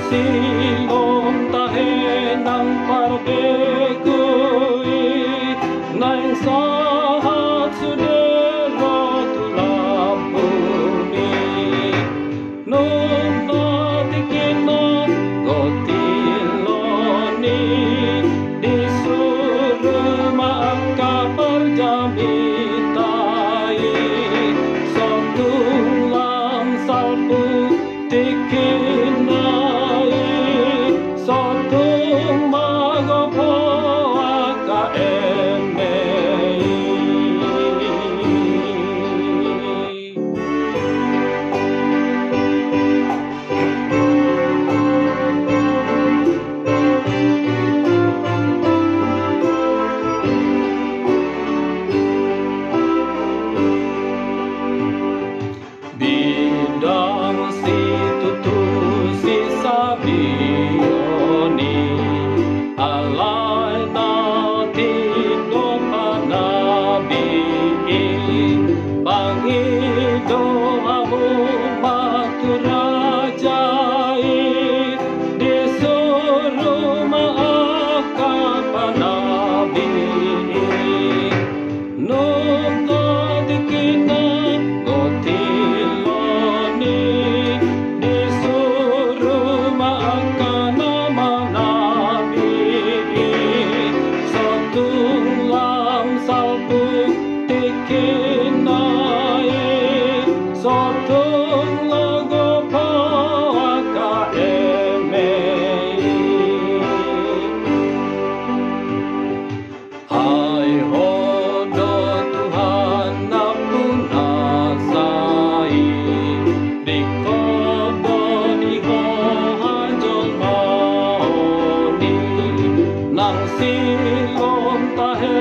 silong tahe ng parbegoy ngayon sahat sudero tulambuni nung natikin na gotiloni disuruh maakaparjamitai sotulang salpu tikin sotung magopo akaemei bidang si tutu si sabioni alay natin do panabi pangido amo maturajai disuru maakapanabi nung nadikin na gotiloni disuru maakanamanabi sotung lam salpu tikinai sotung logo pa akaemei hai hodo Tuhan na punasai di kodo di hohanjol maoni nang silong tahe